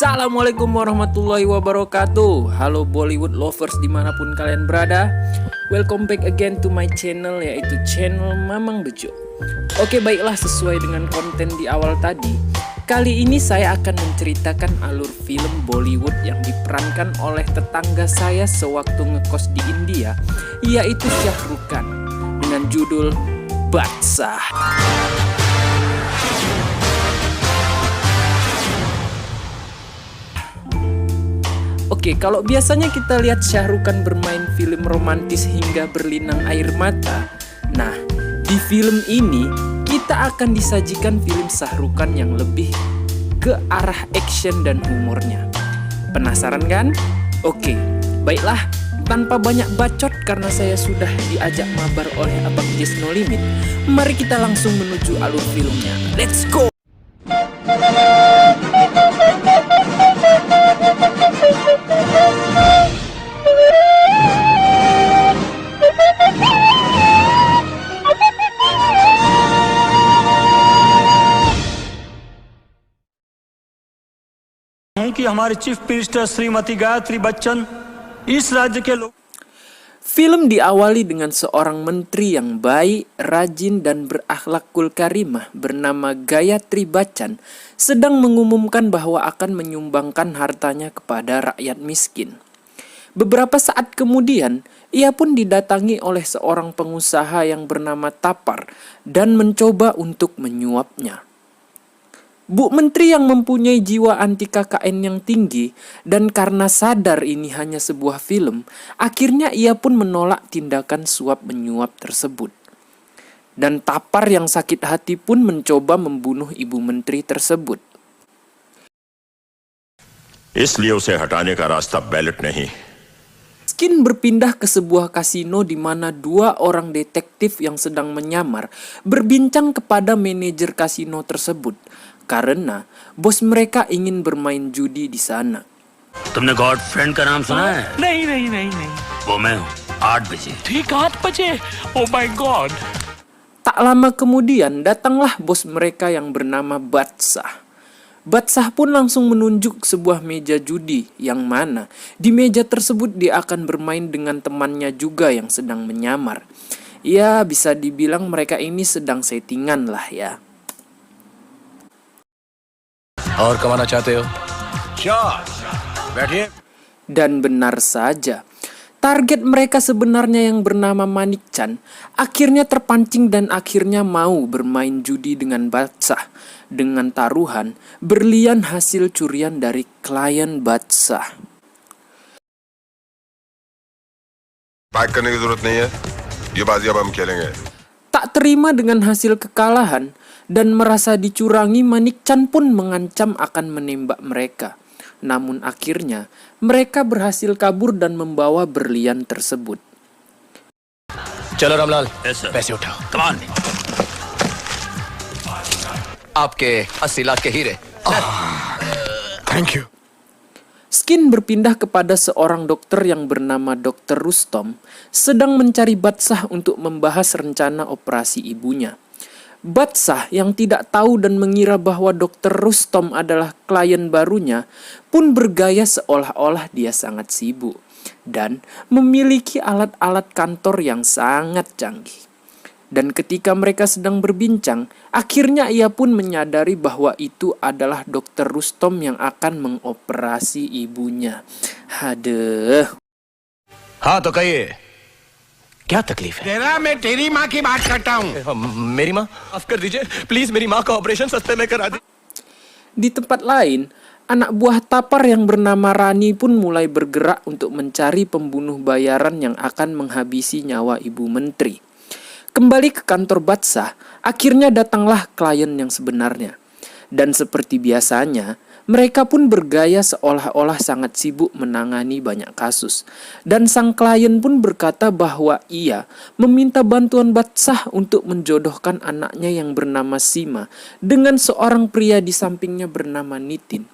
Assalamualaikum warahmatullahi wabarakatuh. Halo Bollywood lovers dimanapun kalian berada. Welcome back again to my channel, yaitu channel Mamang Bejo. Oke, baiklah, sesuai dengan konten di awal tadi, kali ini saya akan menceritakan alur film Bollywood yang diperankan oleh tetangga saya sewaktu ngekos di India, yaitu Shah Rukh Khan, dengan judul Badshah. Oke, kalau biasanya kita lihat Shah Rukh Khan bermain film romantis hingga berlinang air mata, nah, di film ini kita akan disajikan film Shah Rukh Khan yang lebih ke arah action dan humornya. Penasaran kan? Oke, baiklah, tanpa banyak bacot karena saya sudah diajak mabar oleh Abang Jess No Limit, mari kita langsung menuju alur filmnya. Let's go! कि हमारे chief minister Shrimati गायत्री बच्चन इस राज्य के लोग. Film diawali dengan seorang menteri yang baik, rajin, dan berakhlakul karimah bernama Gayatri Bachchan sedang mengumumkan bahwa akan menyumbangkan hartanya kepada rakyat miskin. Beberapa saat kemudian, ia pun didatangi oleh seorang pengusaha yang bernama Tapar dan mencoba untuk menyuapnya. Bu Menteri yang mempunyai jiwa anti KKN yang tinggi dan karena sadar ini hanya sebuah film, akhirnya ia pun menolak tindakan suap menyuap tersebut. Dan Tapar yang sakit hati pun mencoba membunuh Ibu Menteri tersebut. इसलिए उसे हटाने का रास्ता बैलेट नहीं. Skin berpindah ke sebuah kasino di mana dua orang detektif yang sedang menyamar berbincang kepada manajer kasino tersebut karena bos mereka ingin bermain judi di sana. तुमने God friend का नाम सुना है? नहीं. वो मैं हूँ. 8 बजे. ठीक 8 बजे. Oh my God. Tak lama kemudian datanglah bos mereka yang bernama Badshah. Badshah pun langsung menunjuk sebuah meja judi yang mana di meja tersebut dia akan bermain dengan temannya juga yang sedang menyamar. Ya, bisa dibilang mereka ini sedang settingan lah ya. और कमाना चाहते हो? बैठिए. Dan benar saja, target mereka sebenarnya yang bernama Manik Chan akhirnya terpancing dan akhirnya mau bermain judi dengan Badshah dengan taruhan berlian hasil curian dari klien Badshah. Pack करने की जरूरत नहीं है, ये बाजी अब हम खेलेंगे. Tak terima dengan hasil kekalahan dan merasa dicurangi, Manik Chan pun mengancam akan menembak mereka. Namun akhirnya mereka berhasil kabur dan membawa berlian tersebut. चलो रामलाल, Yes, sir. पैसे उठाओ. Come on. आपके 80 लाख के हीरे. Thank you. Skin berpindah kepada seorang dokter yang bernama Dr. Rustom sedang mencari Badshah untuk membahas rencana operasi ibunya. Badshah yang tidak tahu dan mengira bahwa Dr. Rustom adalah klien barunya pun bergaya seolah-olah dia sangat sibuk dan memiliki alat-alat kantor yang sangat canggih. Dan ketika mereka sedang berbincang, akhirnya ia pun menyadari bahwa itu adalah Dr. Rustom yang akan mengoperasi ibunya. Aduh. हाँ तो कहिए, क्या तकलीफ है? तेरा मैं तेरी माँ की बात करता हूँ. मेरी माँ, माफ कर दीजिए, प्लीज मेरी माँ का ऑपरेशन सस्ते में करा दीजिए. Di tempat lain, anak buah Tapar yang bernama Rani pun mulai bergerak untuk mencari pembunuh bayaran yang akan menghabisi nyawa Ibu Menteri. Kembali ke kantor Badshah, akhirnya datanglah klien yang sebenarnya. Dan seperti biasanya, mereka pun bergaya seolah-olah sangat sibuk menangani banyak kasus. Dan sang klien pun berkata bahwa ia meminta bantuan Badshah untuk menjodohkan anaknya yang bernama Sima dengan seorang pria di sampingnya bernama Nitin,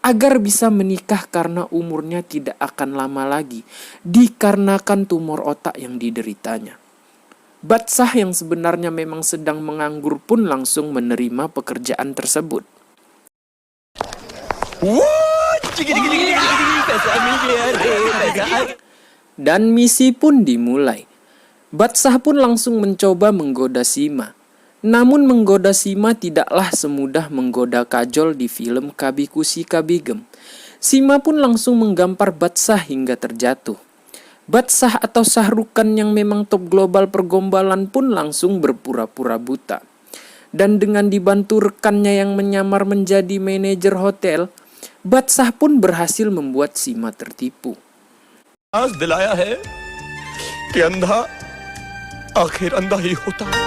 agar bisa menikah karena umurnya tidak akan lama lagi dikarenakan tumor otak yang dideritanya. Badshah yang sebenarnya memang sedang menganggur pun langsung menerima pekerjaan tersebut. What? पैसा मिल गया रे पैसा Dan misi pun dimulai. Batsah pun langsung mencoba menggoda Sima. Namun menggoda Sima tidaklah semudah menggoda Kajol di film Kabhi Khushi Kabhie Gham. Sima pun langsung menggampar Batsah hingga terjatuh. Batsah atau Shah Rukh Khan yang memang top global pergombalan pun langsung berpura-pura buta. Dan dengan dibantu rekannya yang menyamar menjadi manajer hotel, Batsah pun berhasil membuat Sima tertipu. दिलाया है कि अंधा आखिर अंधा ही होता है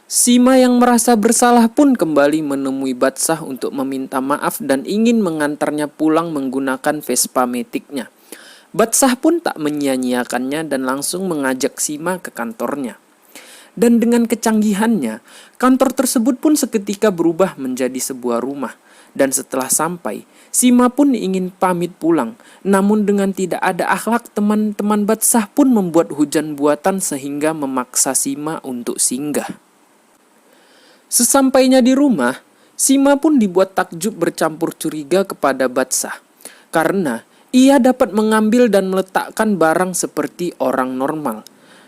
Sima yang merasa bersalah pun kembali menemui Batsah untuk meminta maaf dan ingin mengantarnya pulang menggunakan Vespa Matic-nya. Batsah pun tak menyia-nyiakannya dan langsung mengajak Sima ke kantornya. Dan dengan kecanggihannya, kantor tersebut pun seketika berubah menjadi sebuah rumah. Dan setelah sampai, Sima pun ingin pamit pulang. Namun dengan tidak ada akhlak, teman-teman Batsah pun membuat hujan buatan sehingga memaksa Sima untuk singgah. Sesampainya di rumah, Sima pun dibuat takjub bercampur curiga kepada Batsah. Karena ia dapat mengambil dan meletakkan barang seperti orang normal.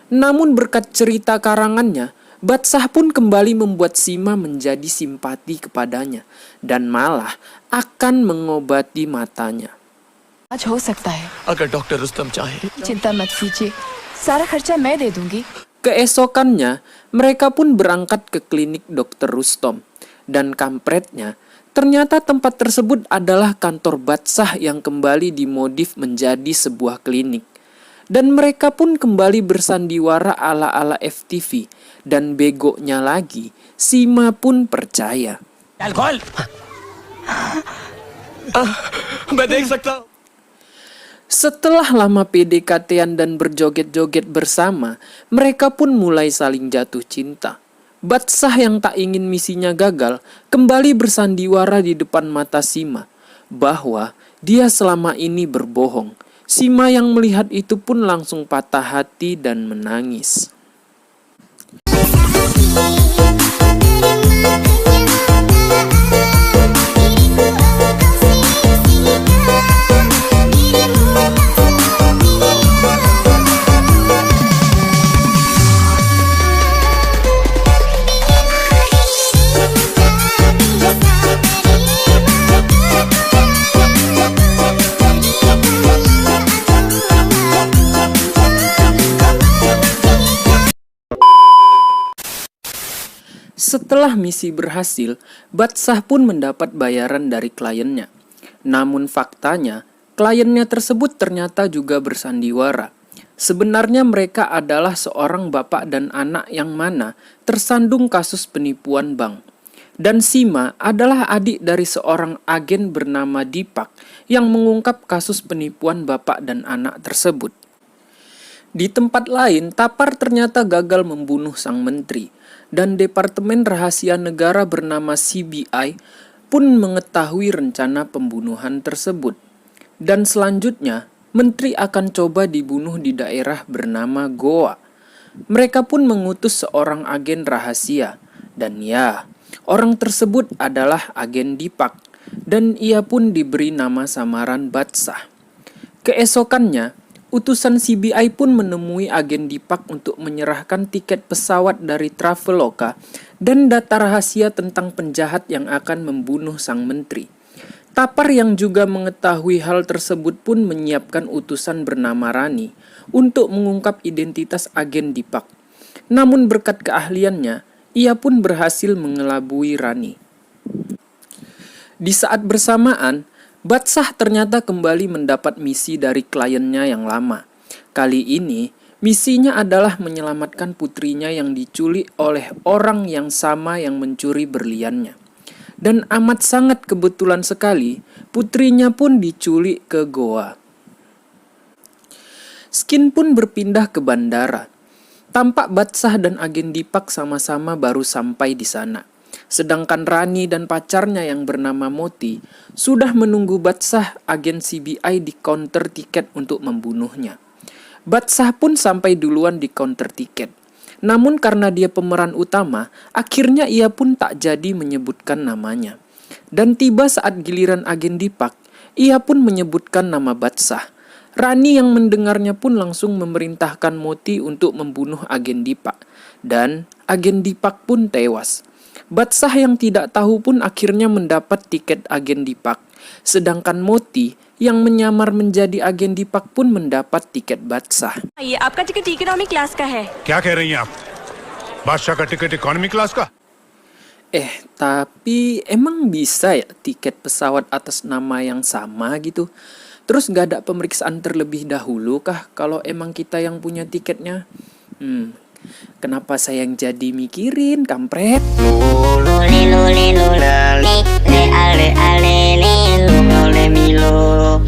Namun berkat cerita karangannya, Batsah pun kembali membuat Sima menjadi simpati kepadanya dan malah akan mengobati matanya. आज हो सकता है अगर डॉक्टर रुस्तम चाहे चिंता मत कीजिए सारा खर्चा मैं दे दूंगी Keesokannya, mereka pun berangkat ke klinik Dr. Rustom. Dan kampretnya, ternyata tempat tersebut adalah kantor Batsah yang kembali dimodif menjadi sebuah klinik. Dan mereka pun kembali bersandiwara ala-ala FTV. Dan begonya lagi, Sima pun percaya. मैं देख सकता हूँ Setelah lama PDKT-an dan berjoget-joget bersama, mereka pun mulai saling jatuh cinta. Batsah yang tak ingin misinya gagal, kembali bersandiwara di depan mata Sima, bahwa dia selama ini berbohong. Sima yang melihat itu pun langsung patah hati dan menangis. Setelah misi berhasil, Batsah pun mendapat bayaran dari kliennya. Namun faktanya, kliennya tersebut ternyata juga bersandiwara. Sebenarnya mereka adalah seorang bapak dan anak yang mana tersandung kasus penipuan bank. Dan Sima adalah adik dari seorang agen bernama Dipak yang mengungkap kasus penipuan bapak dan anak tersebut. Di tempat lain, Tapar ternyata gagal membunuh sang menteri. Dan Departemen Rahasia Negara bernama CBI pun mengetahui rencana pembunuhan tersebut. Dan selanjutnya, menteri akan coba dibunuh di daerah bernama Goa. Mereka pun mengutus seorang agen rahasia. Dan ya, orang tersebut adalah agen Dipak. Dan ia pun diberi nama samaran Batsah. Keesokannya, utusan CBI pun menemui agen Dipak untuk menyerahkan tiket pesawat dari Traveloka dan data rahasia tentang penjahat yang akan membunuh sang menteri. Tapar yang juga mengetahui hal tersebut pun menyiapkan utusan bernama Rani untuk mengungkap identitas agen Dipak. Namun berkat keahliannya, ia pun berhasil mengelabui Rani. Di saat bersamaan, Batsah ternyata kembali mendapat misi dari kliennya yang lama. Kali ini, misinya adalah menyelamatkan putrinya yang diculik oleh orang yang sama yang mencuri berliannya. Dan amat sangat kebetulan sekali, putrinya pun diculik ke Goa. Skin pun berpindah ke bandara. Tampak Batsah dan agen Dipak sama-sama baru sampai di sana. Sedangkan Rani dan pacarnya yang bernama Moti sudah menunggu Batsah agen CBI di counter tiket untuk membunuhnya. Batsah pun sampai duluan di counter tiket. Namun karena dia pemeran utama, akhirnya ia pun tak jadi menyebutkan namanya. Dan tiba saat giliran agen Dipak, ia pun menyebutkan nama Badsah. Rani yang mendengarnya pun langsung memerintahkan Moti untuk membunuh agen Dipak. Dan agen Dipak pun tewas. Badsah yang tidak tahu pun akhirnya mendapat tiket agen Dipak. Sedangkan Moti yang menyamar menjadi agen Dipak pun mendapat tiket Badsah. ये आपका ticket economy class का है। क्या कह रही हैं आप? बादशाह का टिकट इकोनॉमी क्लास का? Tapi emang bisa ya tiket pesawat atas nama yang sama gitu? Terus gak ada pemeriksaan terlebih dahulu kah kalau emang kita yang punya tiketnya? Kenapa saya yang jadi mikirin, kampret? Le ale ale le lo le mi lo